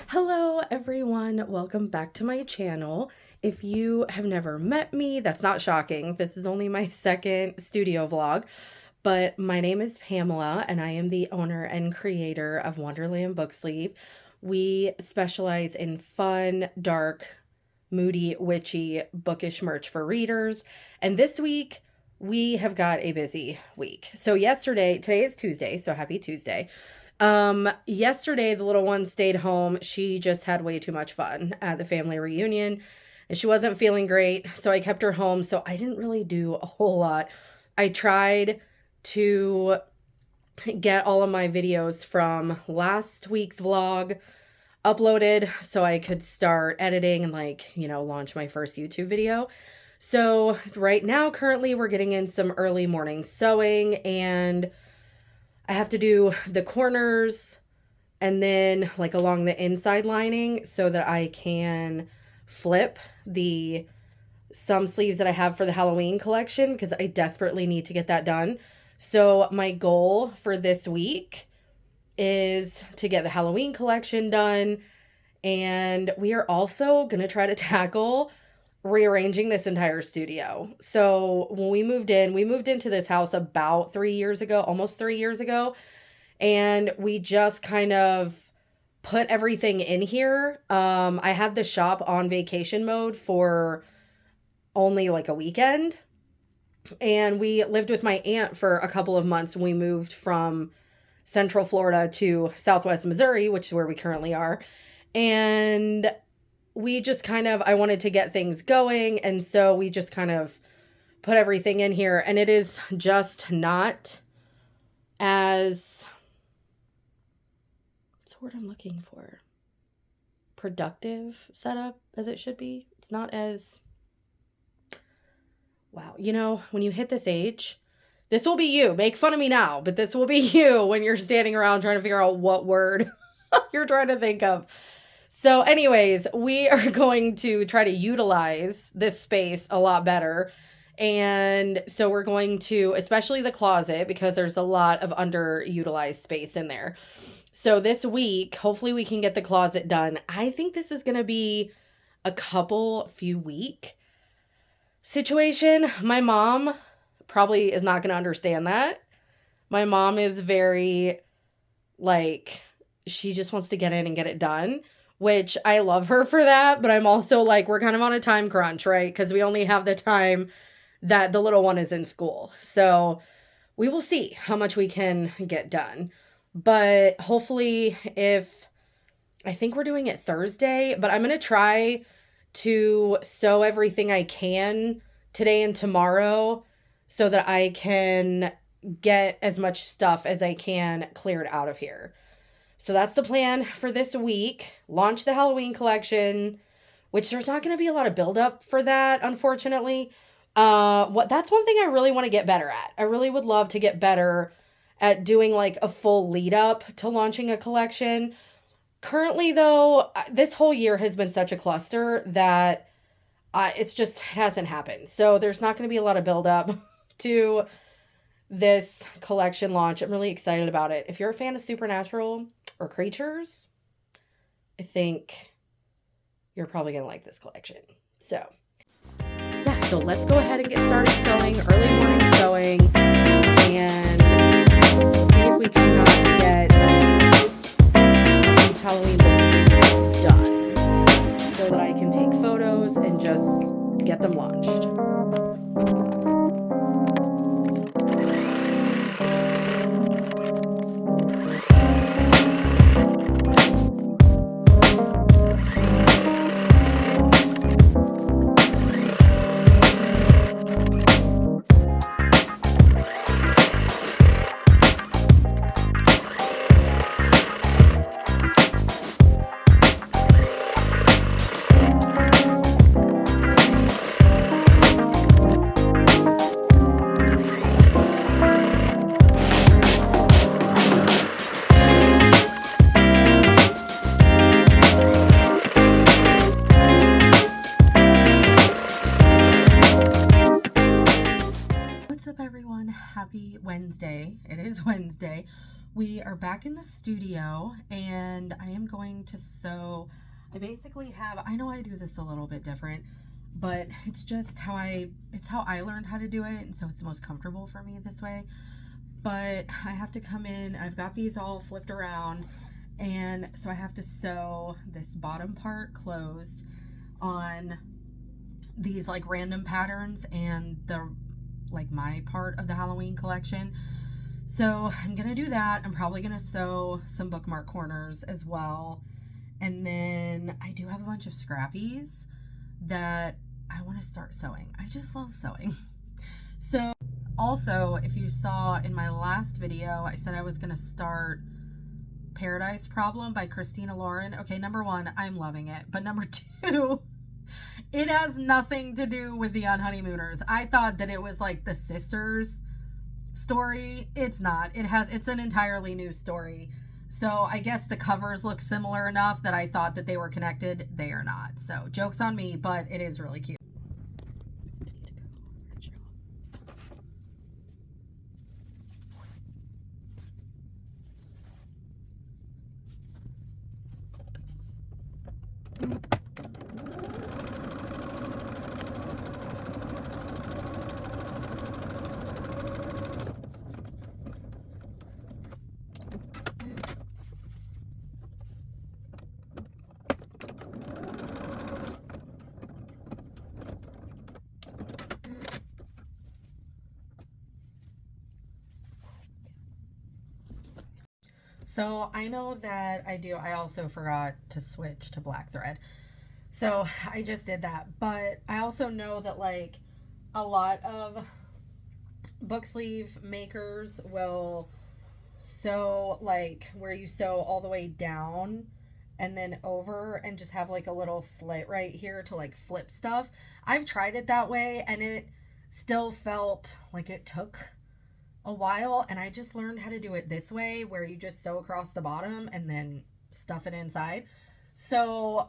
Hello everyone, welcome back to my channel. If you have never met me, that's not shocking. This is only my second studio vlog, but my name is Pamela and I am the owner and creator of Wonderland Booksleeve. We specialize in fun, dark, moody, witchy, bookish merch for readers. And this week we have got a busy week. So today is Tuesday, so happy Tuesday. Yesterday the little one stayed home. She just had way too much fun at the family reunion and she wasn't feeling great. So I kept her home. So I didn't really do a whole lot. I tried to get all of my videos from last week's vlog uploaded so I could start editing and launch my first YouTube video. So right now, currently we're getting in some early morning sewing and I have to do the corners and then along the inside lining so that I can flip some sleeves that I have for the Halloween collection because I desperately need to get that done. So my goal for this week is to get the Halloween collection done. And we are also going to try to tackle rearranging this entire studio. So when we moved into this house about 3 years ago, almost 3 years ago, and we just kind of put everything in here. I had the shop on vacation mode for only a weekend, and we lived with my aunt for a couple of months when we moved from Central Florida to Southwest Missouri, which is where we currently are. And we just I wanted to get things going. And so we just kind of put everything in here, and it is just not as, what's the word I'm looking for? Productive setup as it should be. It's not as, wow. When you hit this age, this will be you. Make fun of me now, but this will be you when you're standing around trying to figure out what word you're trying to think of. So anyways, we are going to try to utilize this space a lot better. And so we're going to, especially the closet, because there's a lot of underutilized space in there. So this week, hopefully we can get the closet done. I think this is going to be a few week situation. My mom probably is not going to understand that. My mom is very, she just wants to get in and get it done, which I love her for that. But I'm also we're kind of on a time crunch, right? Because we only have the time that the little one is in school. So we will see how much we can get done. But hopefully I think we're doing it Thursday, but I'm going to try to sew everything I can today and tomorrow so that I can get as much stuff as I can cleared out of here. So that's the plan for this week. Launch the Halloween collection, which there's not going to be a lot of buildup for that, unfortunately. That's one thing I really want to get better at. I really would love to get better at doing a full lead up to launching a collection. Currently, though, this whole year has been such a cluster that it hasn't happened. So there's not going to be a lot of buildup to this collection launch. I'm really excited about it. If you're a fan of supernatural or creatures, I think you're probably going to like this collection. So yeah, so let's go ahead and get started sewing, early morning sewing, and see if we can get these Halloween books done so that I can take photos and just get them launched. Happy Wednesday. It is Wednesday. We are back in the studio and I am going to sew. I basically have, I know I do this a little bit different, but it's just how I learned how to do it, and so it's the most comfortable for me this way. But I have to come in, I've got these all flipped around, and so I have to sew this bottom part closed on these like random patterns and the like my part of the Halloween collection. So I'm gonna do that. I'm probably gonna sew some bookmark corners as well. And then I do have a bunch of scrappies that I want to start sewing. I just love sewing. So also, if you saw in my last video, I said I was gonna start Paradise Problem by Christina Lauren. Okay, number one, I'm loving it. But number two, it has nothing to do with the Unhoneymooners. I thought that it was like the sisters story. It's not. It's an entirely new story. So I guess the covers look similar enough that I thought that they were connected. They are not. So joke's on me, but it is really cute. So I know that I also forgot to switch to black thread. So I just did that. But I also know that like a lot of book sleeve makers will sew like where you sew all the way down and then over and just have like a little slit right here to like flip stuff. I've tried it that way and it still felt like it took a while, and I just learned how to do it this way where you just sew across the bottom and then stuff it inside. So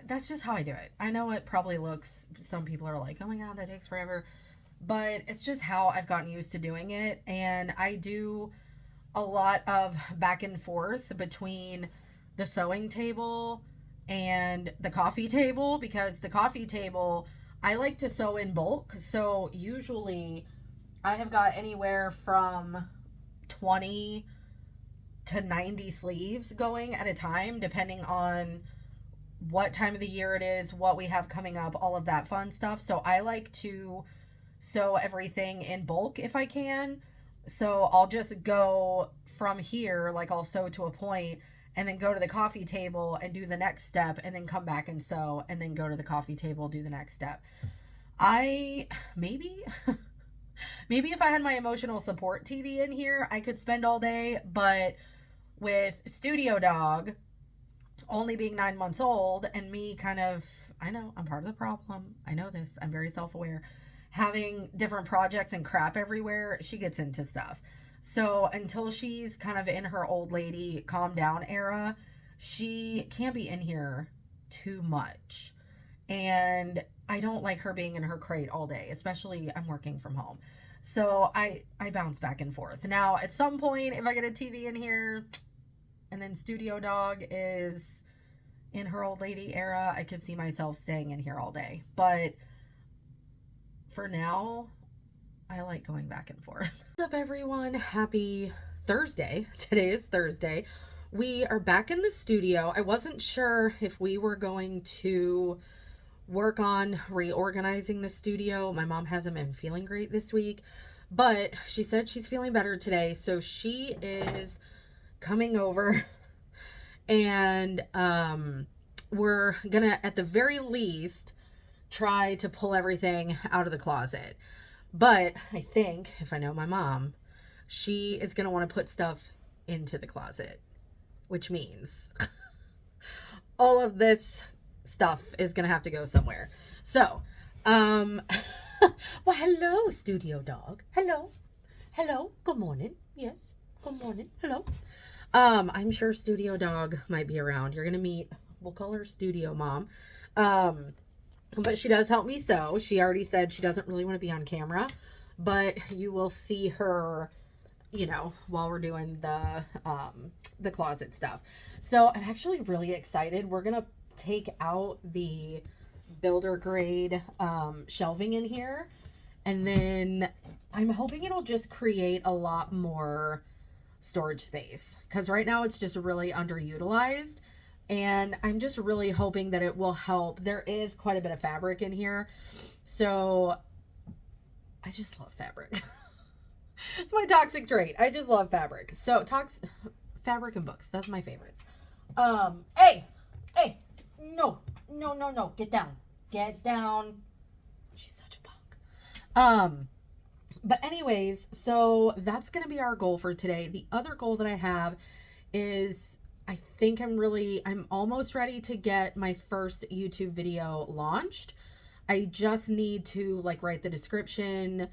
that's just how I do it. I know it probably looks, some people are like, oh my god, that takes forever, but it's just how I've gotten used to doing it. And I do a lot of back and forth between the sewing table and the coffee table, because the coffee table I like to sew in bulk. So usually I have got anywhere from 20 to 90 sleeves going at a time, depending on what time of the year it is, what we have coming up, all of that fun stuff. So I like to sew everything in bulk if I can. So I'll just go from here, like I'll sew to a point and then go to the coffee table and do the next step and then come back and sew and then go to the coffee table, do the next step. Maybe if I had my emotional support TV in here, I could spend all day, but with Studio Dog only being 9 months old and me kind of, I know, I'm part of the problem. I know this. I'm very self-aware. Having different projects and crap everywhere, she gets into stuff. So until she's kind of in her old lady calm down era, she can't be in here too much. And I don't like her being in her crate all day, especially I'm working from home. So I bounce back and forth. Now, at some point, if I get a TV in here and then Studio Dog is in her old lady era, I could see myself staying in here all day. But for now, I like going back and forth. What's up, everyone? Happy Thursday. Today is Thursday. We are back in the studio. I wasn't sure if we were going to work on reorganizing the studio. My mom hasn't been feeling great this week, but she said she's feeling better today. So she is coming over and we're gonna, at the very least, try to pull everything out of the closet. But I think, if I know my mom, she is gonna want to put stuff into the closet, which means all of this stuff is gonna have to go somewhere. So well, hello, Studio Dog. Hello, good morning. Yes, good morning. Hello. I'm sure Studio Dog might be around. You're gonna meet, we'll call her Studio Mom. But she does help me sew. She already said she doesn't really want to be on camera, but you will see her, you know, while we're doing the closet stuff. So I'm actually really excited. We're going to take out the builder grade shelving in here, and then I'm hoping it'll just create a lot more storage space, because right now it's just really underutilized, and I'm just really hoping that it will help. There is quite a bit of fabric in here, so I just love fabric. It's my toxic trait. I just love fabric. So fabric and books, that's my favorites. Hey, no, get down. She's such a punk. But anyways, so that's going to be our goal for today. The other goal that I have is I think I'm almost ready to get my first YouTube video launched. I just need to like write the description,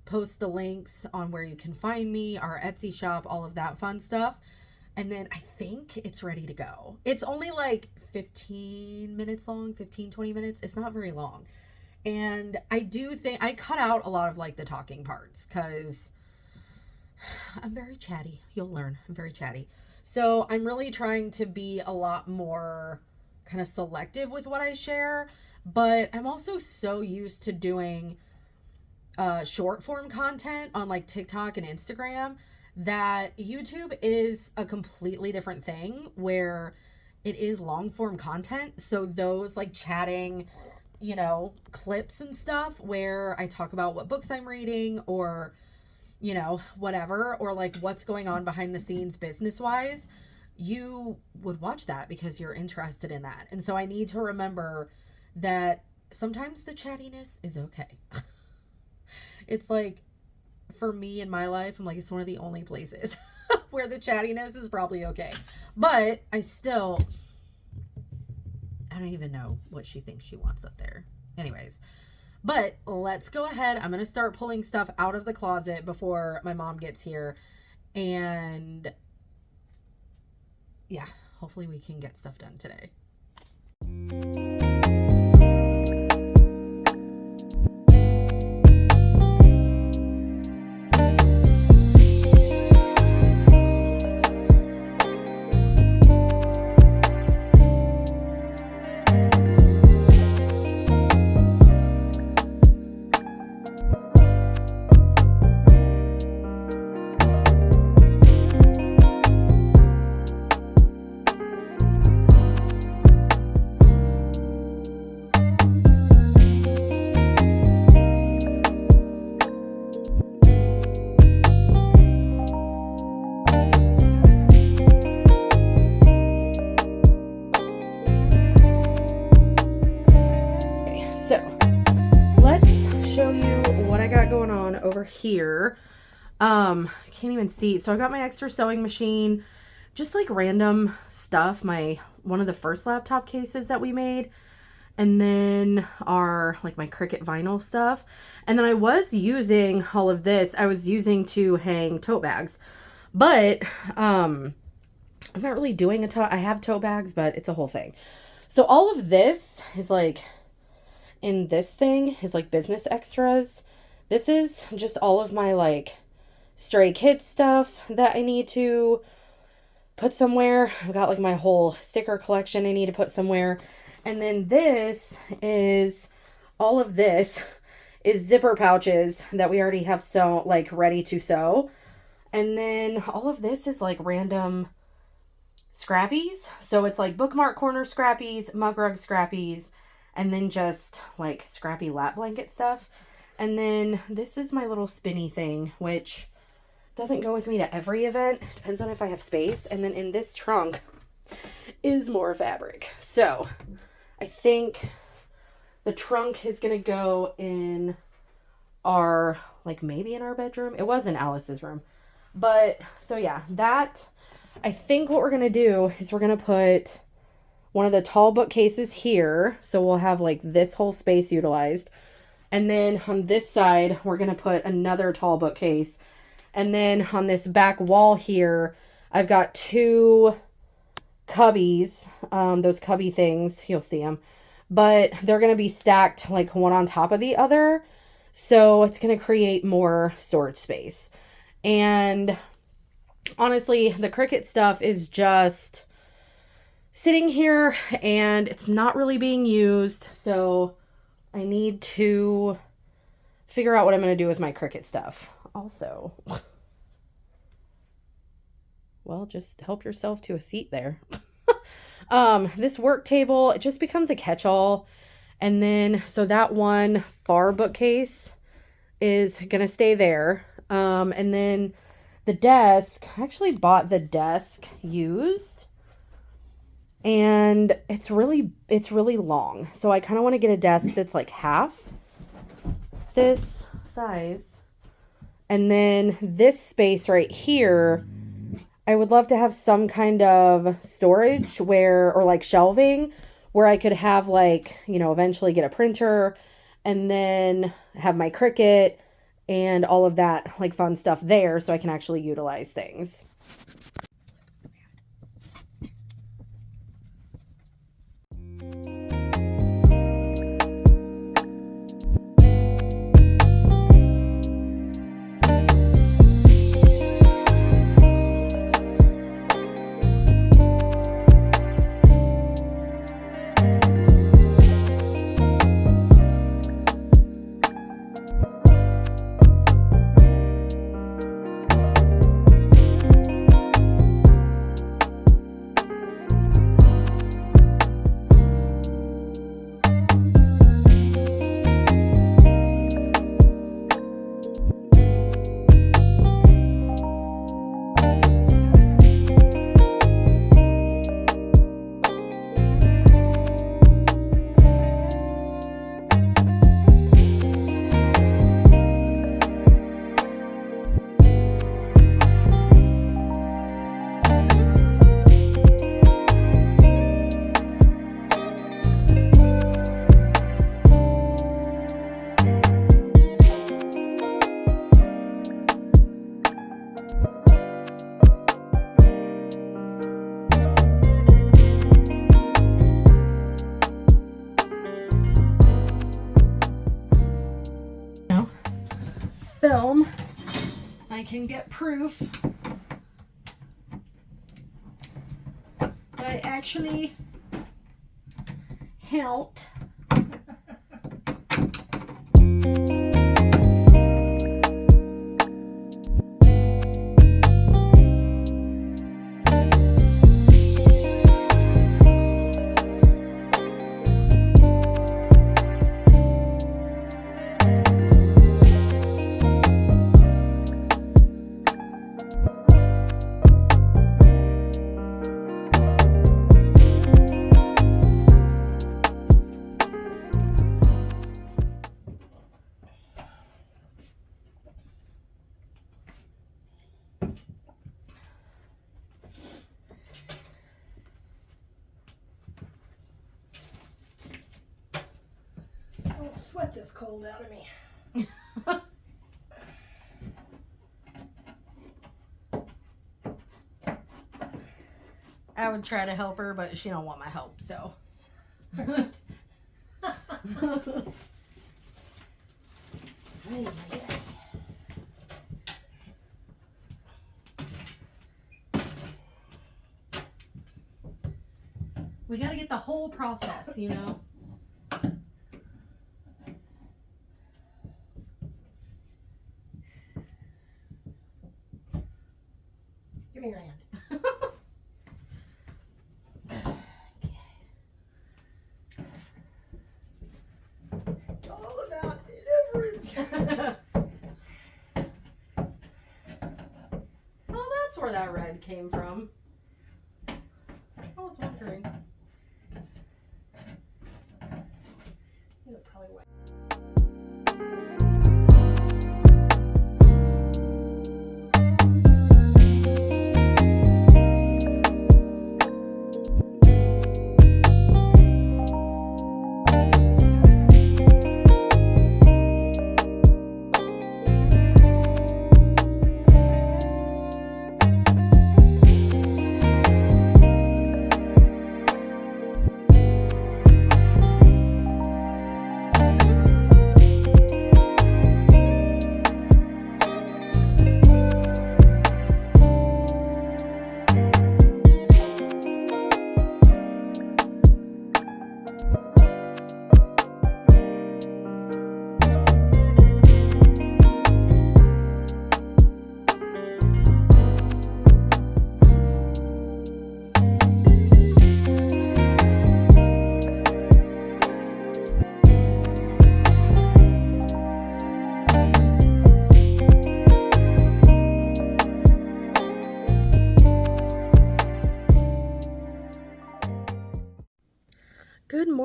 post the links on where you can find me, our Etsy shop, all of that fun stuff. And then I think it's ready to go. It's only like 15 minutes long, 20 minutes. It's not very long. And I do think I cut out a lot of like the talking parts because I'm very chatty. You'll learn. I'm very chatty. So I'm really trying to be a lot more kind of selective with what I share. But I'm also so used to doing short form content on like TikTok and Instagram that YouTube is a completely different thing where it is long form content. So those like chatting, you know, clips and stuff where I talk about what books I'm reading or, you know, whatever, or like what's going on behind the scenes business wise, you would watch that because you're interested in that. And so I need to remember that sometimes the chattiness is okay. It's like, for me in my life, I'm like, it's one of the only places where the chattiness is probably okay. But I don't even know what she thinks she wants up there. Anyways, but let's go ahead. I'm going to start pulling stuff out of the closet before my mom gets here. And yeah, hopefully we can get stuff done today. Over here, I can't even see. So I got my extra sewing machine, just like random stuff, one of the first laptop cases that we made, and then my Cricut vinyl stuff. And then I was using all of this, I was using to hang tote bags, but I'm not really doing I have tote bags, but it's a whole thing. So all of this is like, in this thing is like business extras. This is just all of my like stray kids stuff that I need to put somewhere. I've got like my whole sticker collection I need to put somewhere. And then all of this is zipper pouches that we already have ready to sew. And then all of this is like random scrappies. So it's like bookmark corner scrappies, mug rug scrappies, and then just like scrappy lap blanket stuff. And then this is my little spinny thing, which doesn't go with me to every event. Depends on if I have space. And then in this trunk is more fabric. So I think the trunk is going to go in maybe in our bedroom. It was in Alice's room. But so yeah, I think what we're going to do is we're going to put one of the tall bookcases here. So we'll have like this whole space utilized. And then on this side, we're going to put another tall bookcase. And then on this back wall here, I've got two cubbies, those cubby things, you'll see them. But they're going to be stacked like one on top of the other. So it's going to create more storage space. And honestly, the Cricut stuff is just sitting here and it's not really being used. So I need to figure out what I'm going to do with my Cricut stuff. Also, well, just help yourself to a seat there. This work table, it just becomes a catch-all. And then, so that one far bookcase is going to stay there. And then the desk, I actually bought the desk used. And it's really long. So I kind of want to get a desk that's like half this size. And then this space right here, I would love to have some kind of storage where, or like shelving, where I could have like, you know, eventually get a printer and then have my Cricut and all of that like fun stuff there so I can actually utilize things. Film, I can get proof that I actually helped. Don't sweat this cold out of me. I would try to help her, but she don't want my help, so. We got to get the whole process, you know. Give me your hand. It's all about leverage. Oh, that's where that red came from. I was wondering. It'll probably wet.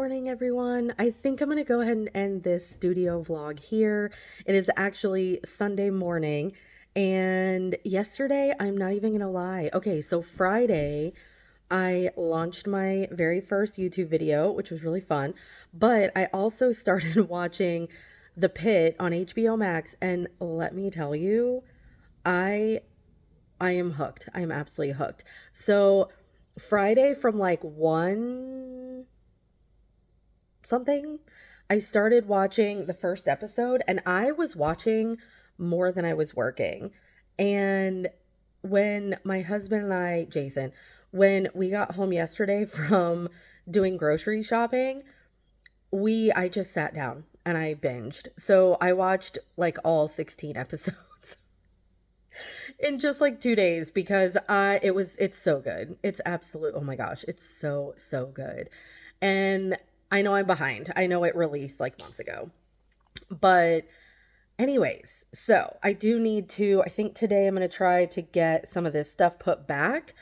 morning, everyone. I think I'm going to go ahead and end this studio vlog here. It is actually Sunday morning, and yesterday, I'm not even going to lie. Okay, so Friday, I launched my very first YouTube video, which was really fun, but I also started watching The Pit on HBO Max, and let me tell you, I I am hooked. I am absolutely hooked. So Friday from like 1 something, I started watching the first episode and I was watching more than I was working. And when my husband and I, Jason, when we got home yesterday from doing grocery shopping, I just sat down and I binged. So I watched like all 16 episodes in just like 2 days because it's so good. It's absolute, oh my gosh, it's so good. And I know I'm behind. I know it released like months ago. But anyways, so I do need to, I think today I'm going to try to get some of this stuff put back,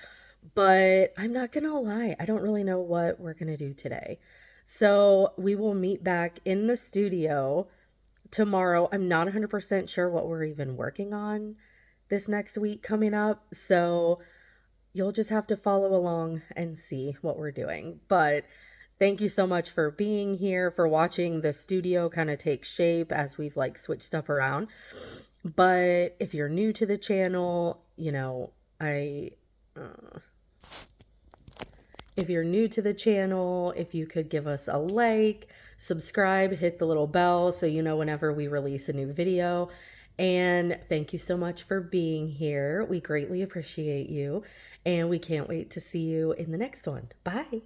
but I'm not going to lie. I don't really know what we're going to do today. So we will meet back in the studio tomorrow. I'm not 100% sure what we're even working on this next week coming up. So you'll just have to follow along and see what we're doing. But thank you so much for being here, for watching the studio kind of take shape as we've like switched stuff around. But if you're new to the channel, if you're new to the channel, if you could give us a like, subscribe, hit the little bell so you know whenever we release a new video. And thank you so much for being here. We greatly appreciate you, and we can't wait to see you in the next one. Bye.